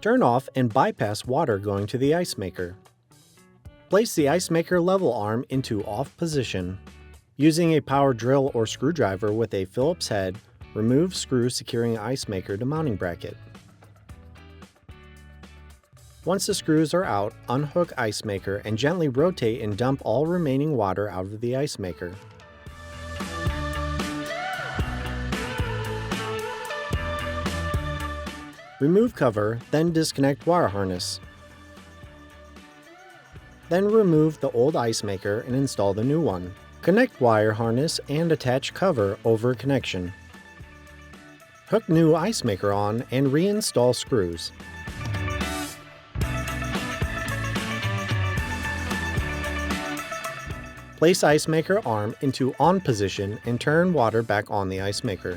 Turn off and bypass water going to the ice maker. Place the ice maker level arm into off position. Using a power drill or screwdriver with a Phillips head, remove screw securing ice maker to mounting bracket. Once the screws are out, unhook ice maker and gently rotate and dump all remaining water out of the ice maker. Remove cover, then disconnect wire harness. Then remove the old ice maker and install the new one. Connect wire harness and attach cover over connection. Hook new ice maker on and reinstall screws. Place ice maker arm into on position and turn water back on the ice maker.